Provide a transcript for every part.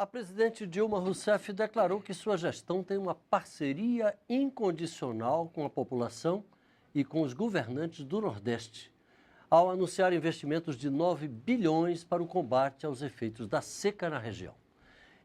A presidente Dilma Rousseff declarou que sua gestão tem uma parceria incondicional com a população e com os governantes do Nordeste, ao anunciar investimentos de 9 bilhões para o combate aos efeitos da seca na região.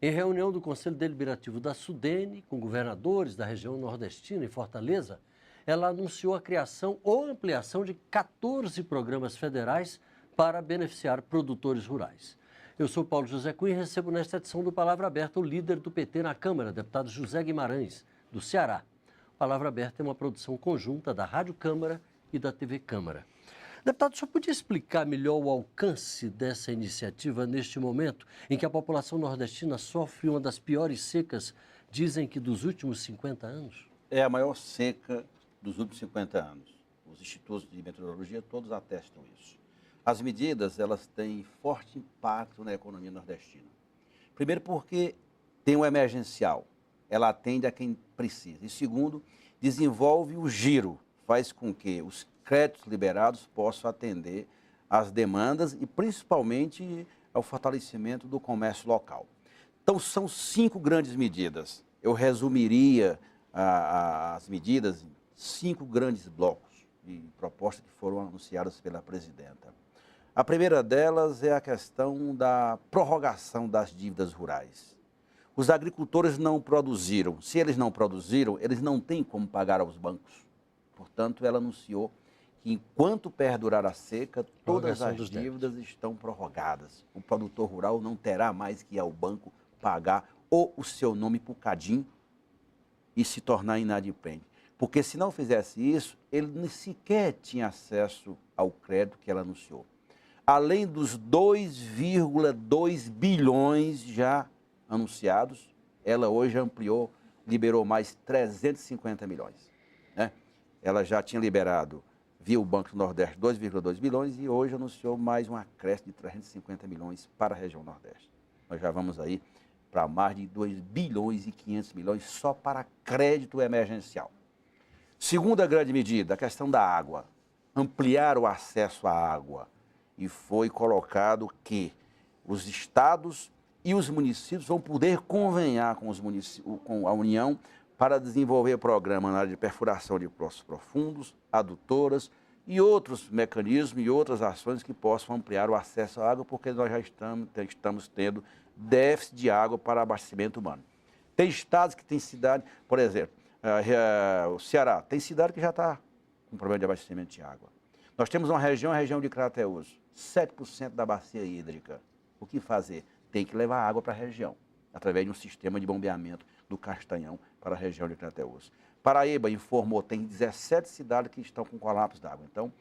Em reunião do Conselho Deliberativo da SUDENE, com governadores da região nordestina em Fortaleza, ela anunciou a criação ou ampliação de 14 programas federais para beneficiar produtores rurais. Eu sou Paulo José Cunha e recebo nesta edição do Palavra Aberta o líder do PT na Câmara, deputado José Guimarães, do Ceará. Palavra Aberta é uma produção conjunta da Rádio Câmara e da TV Câmara. Deputado, o senhor podia explicar melhor o alcance dessa iniciativa neste momento em que a população nordestina sofre uma das piores secas, dizem que dos últimos 50 anos? É a maior seca dos últimos 50 anos. Os institutos de meteorologia todos atestam isso. As medidas, elas têm forte impacto na economia nordestina. Primeiro porque tem um emergencial, ela atende a quem precisa. E segundo, desenvolve o giro, faz com que os créditos liberados possam atender às demandas e principalmente ao fortalecimento do comércio local. Então são 5 grandes medidas. Eu resumiria as medidas em 5 grandes blocos de propostas que foram anunciadas pela presidenta. A primeira delas é a questão da prorrogação das dívidas rurais. Os agricultores não produziram. Se eles não produziram, eles não têm como pagar aos bancos. Portanto, ela anunciou que enquanto perdurar a seca, todas as dívidas estão prorrogadas. O produtor rural não terá mais que ir ao banco pagar ou o seu nome por cadinho e se tornar inadimplente. Porque se não fizesse isso, ele nem sequer tinha acesso ao crédito que ela anunciou. Além dos 2,2 bilhões já anunciados, ela hoje ampliou, liberou mais 350 milhões. Né? Ela já tinha liberado, via o Banco do Nordeste, 2,2 bilhões e hoje anunciou mais um acréscimo de 350 milhões para a região Nordeste. Nós já vamos aí para mais de 2 bilhões e 500 milhões só para crédito emergencial. Segunda grande medida, a questão da água. Ampliar o acesso à água. E foi colocado que os estados e os municípios vão poder convenhar com a União para desenvolver programa na área de perfuração de poços profundos, adutoras e outros mecanismos e outras ações que possam ampliar o acesso à água, porque nós já estamos tendo déficit de água para abastecimento humano. Tem estados que têm cidade, por exemplo, o Ceará, tem cidade que já está com problema de abastecimento de água. Nós temos uma região, a região de Crateús, 7% da bacia hídrica. O que fazer? Tem que levar água para a região, através de um sistema de bombeamento do Castanhão para a região de Crateús. Paraíba informou, tem 17 cidades que estão com colapso d'água. Então,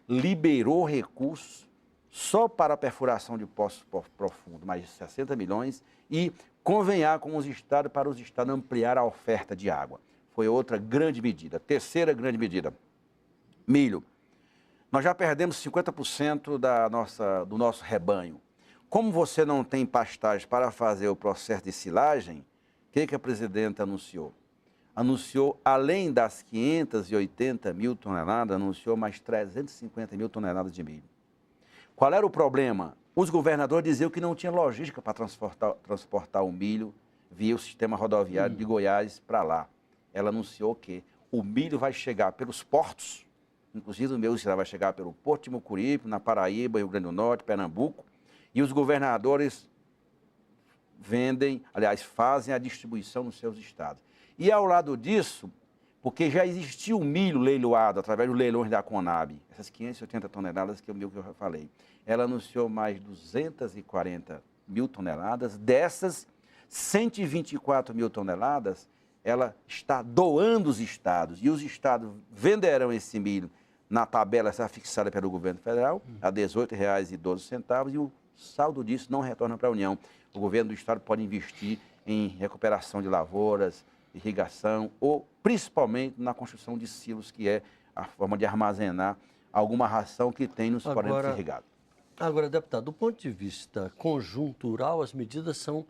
liberou recursos só para a perfuração de poços profundos, mais de 60 milhões, e convenhar com os estados para os estados ampliar a oferta de água. Foi outra grande medida. Terceira grande medida, milho. Nós já perdemos 50% do nosso rebanho. Como você não tem pastagem para fazer o processo de silagem, o que a presidenta anunciou? Anunciou, além das 580 mil toneladas, anunciou mais 350 mil toneladas de milho. Qual era o problema? Os governadores diziam que não tinha logística para transportar o milho via o sistema rodoviário de Goiás para lá. Ela anunciou que o milho vai chegar pelos portos, inclusive o meu vai chegar pelo Porto de Mucuripe, na Paraíba, Rio Grande do Norte, Pernambuco, e os governadores vendem, aliás, fazem a distribuição nos seus estados. E ao lado disso, porque já existia o milho leiloado através dos leilões da Conab, essas 580 toneladas que eu já falei, ela anunciou mais 240 mil toneladas, dessas 124 mil toneladas, ela está doando os estados, e os estados venderão esse milho na tabela já fixada pelo governo federal, a R$ 18,12, e o saldo disso não retorna para a União. O governo do estado pode investir em recuperação de lavouras, irrigação ou principalmente na construção de silos, que é a forma de armazenar alguma ração que tem nos parâmetros irrigados. Agora, deputado, do ponto de vista conjuntural, as medidas são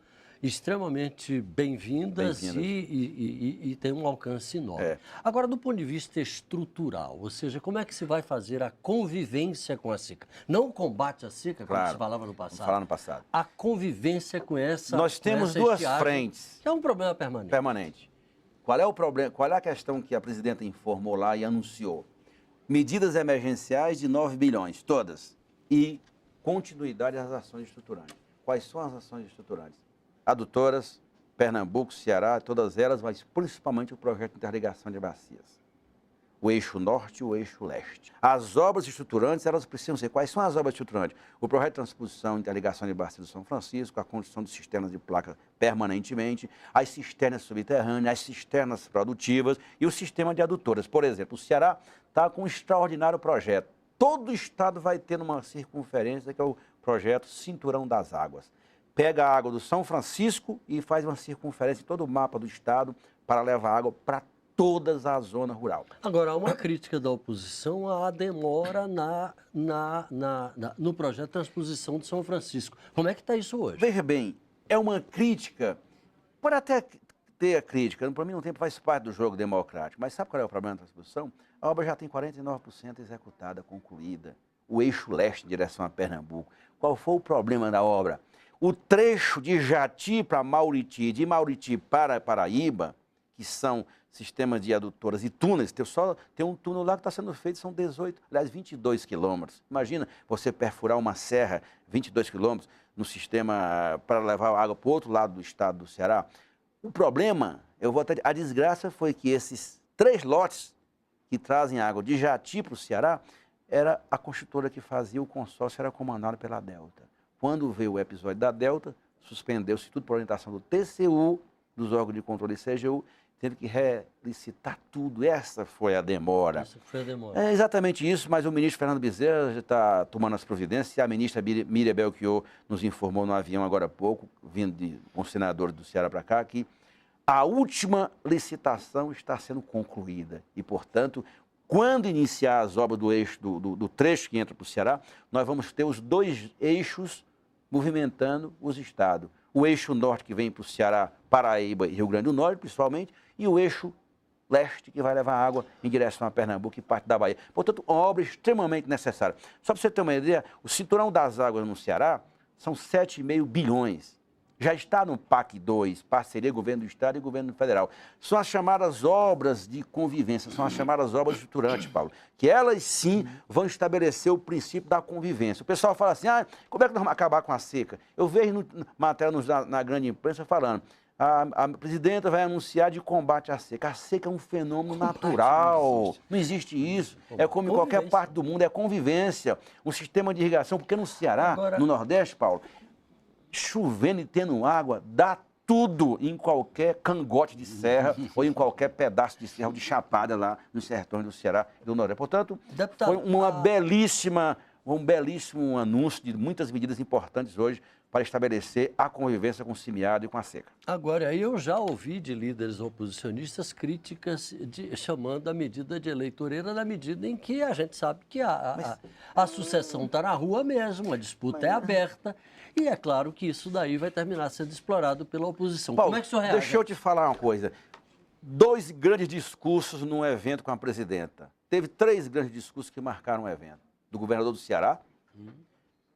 extremamente bem-vindas e têm um alcance enorme. Agora, do ponto de vista estrutural, ou seja, como é que se vai fazer a convivência com a seca? Não o combate à seca, como se falava no passado. Falar no passado. A convivência com essa Nós temos duas frentes. Que é um problema permanente. Qual é o problema? Qual é a questão que a presidenta informou lá e anunciou? Medidas emergenciais de 9 bilhões, todas. E continuidade das ações estruturantes. Quais são as ações estruturantes? Adutoras, Pernambuco, Ceará, todas elas, mas principalmente o projeto de interligação de bacias. O eixo norte e o eixo leste. As obras estruturantes, elas precisam ser. Quais são as obras estruturantes? O projeto de transposição e interligação de bacias do São Francisco, a construção de cisternas de placa permanentemente, as cisternas subterrâneas, as cisternas produtivas e o sistema de adutoras. Por exemplo, o Ceará está com um extraordinário projeto. Todo o estado vai ter uma circunferência, que é o projeto Cinturão das Águas. Pega a água do São Francisco e faz uma circunferência em todo o mapa do estado para levar água para toda a zona rural. Agora, há uma crítica da oposição à demora no projeto de transposição de São Francisco. Como é que está isso hoje? Veja bem, é uma crítica, pode até ter a crítica, para mim não tem, faz parte do jogo democrático, mas sabe qual é o problema da transposição? A obra já tem 49% executada, concluída. O eixo leste em direção a Pernambuco. Qual foi o problema da obra? O trecho de Jati para Mauriti, de Mauriti para Paraíba, que são sistemas de adutoras e túneis, tem um túnel lá que está sendo feito, são 22 quilômetros. Imagina você perfurar uma serra, 22 quilômetros, no sistema para levar água para o outro lado do estado do Ceará. O problema, a desgraça foi que esses 3 lotes que trazem água de Jati para o Ceará, era a construtora que fazia, o consórcio era comandado pela Delta. Quando veio o episódio da Delta, suspendeu-se tudo por orientação do TCU, dos órgãos de controle CGU, teve que relicitar tudo. Essa foi a demora. Essa foi a demora. É exatamente isso, mas o ministro Fernando Bezerra já está tomando as providências. E a ministra Miriam Belchior nos informou no avião agora há pouco, vindo com o senador do Ceará para cá, que a última licitação está sendo concluída. E, portanto, quando iniciar as obras do eixo, do trecho que entra para o Ceará, nós vamos ter os 2 eixos movimentando os estados. O eixo norte que vem para o Ceará, Paraíba e Rio Grande do Norte, principalmente, e o eixo leste que vai levar água em direção a Pernambuco e parte da Bahia. Portanto, uma obra extremamente necessária. Só para você ter uma ideia, o Cinturão das Águas no Ceará são 7,5 bilhões. Já está no PAC 2, parceria governo do Estado e governo federal. São as chamadas obras de convivência, são as chamadas obras estruturantes, Paulo, que elas sim vão estabelecer o princípio da convivência. O pessoal fala assim, como é que nós vamos acabar com a seca? Eu vejo matéria na grande imprensa falando, a presidenta vai anunciar de combate à seca. A seca é um fenômeno natural, não existe isso. É como em qualquer parte do mundo, é convivência, um sistema de irrigação, porque no Ceará, no Nordeste, Paulo, chovendo e tendo água, dá tudo em qualquer cangote de serra ou em qualquer pedaço de serra ou de chapada lá nos sertões do Ceará e do Nordeste. Portanto, foi um belíssimo anúncio de muitas medidas importantes hoje para estabelecer a convivência com o semiárido e com a seca. Agora, eu já ouvi de líderes oposicionistas críticas chamando a medida de eleitoreira na medida em que a gente sabe que a sucessão está na rua mesmo, a disputa é aberta. E é claro que isso daí vai terminar sendo explorado pela oposição. Paulo, como é que o senhor reage? Deixa eu te falar uma coisa. 2 grandes discursos num evento com a presidenta. Teve 3 grandes discursos que marcaram o evento. Do governador do Ceará,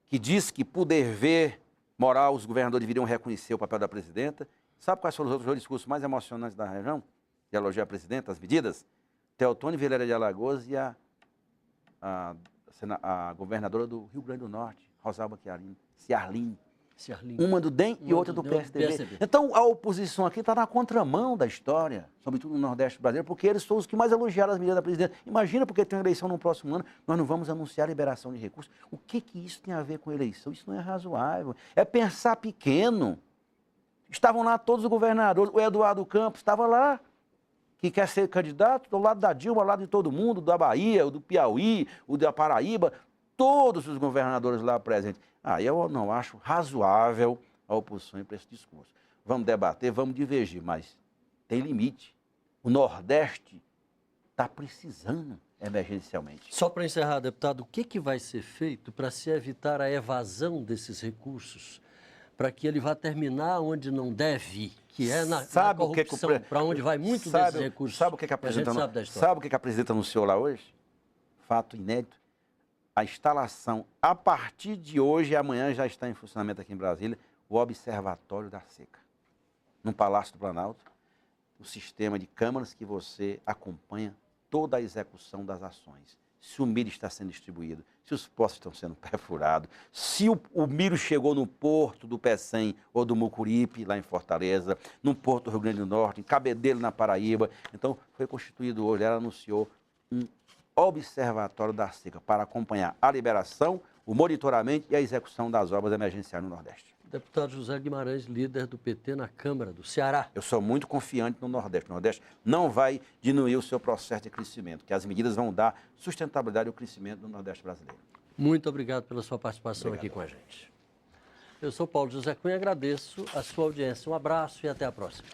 que disse que, por dever moral, os governadores deveriam reconhecer o papel da presidenta. Sabe quais foram os outros 2 discursos mais emocionantes da região? De elogiar a presidenta, as medidas? Teotônio Vilela de Alagoas e a governadora do Rio Grande do Norte, Rosalba Ciarline. Uma do DEM e outra do PSDB. Então, a oposição aqui está na contramão da história, sobretudo no Nordeste brasileiro, porque eles são os que mais elogiaram as medidas da presidenta. Imagina, porque tem uma eleição no próximo ano, nós não vamos anunciar a liberação de recursos. O que isso tem a ver com eleição? Isso não é razoável. É pensar pequeno. Estavam lá todos os governadores. O Eduardo Campos estava lá, que quer ser candidato, do lado da Dilma, ao lado de todo mundo, da Bahia, o do Piauí, o da Paraíba, todos os governadores lá presentes. Eu não acho razoável a oposição para esse discurso. Vamos debater, vamos divergir, mas tem limite. O Nordeste está precisando emergencialmente. Só para encerrar, deputado, o que vai ser feito para se evitar a evasão desses recursos para que ele vá terminar onde não deve ir, que é na Sabe corrupção, para onde vai muito desses recursos. Sabe o que a presidenta, sabe o que a presidenta anunciou lá hoje? Fato inédito. A instalação, a partir de hoje e amanhã já está em funcionamento aqui em Brasília, o Observatório da Seca. No Palácio do Planalto, o sistema de câmaras que você acompanha toda a execução das ações. Se o milho está sendo distribuído, se os poços estão sendo perfurados, se o milho chegou no porto do Pecém ou do Mucuripe, lá em Fortaleza, no porto do Rio Grande do Norte, em Cabedelo, na Paraíba. Então, foi constituído hoje, ela anunciou um Observatório da Seca para acompanhar a liberação, o monitoramento e a execução das obras emergenciais no Nordeste. Deputado José Guimarães, líder do PT na Câmara do Ceará. Eu sou muito confiante no Nordeste. O Nordeste não vai diminuir o seu processo de crescimento, que as medidas vão dar sustentabilidade ao crescimento do Nordeste brasileiro. Muito obrigado pela sua participação aqui com a gente. Eu sou Paulo José Cunha e agradeço a sua audiência. Um abraço e até a próxima.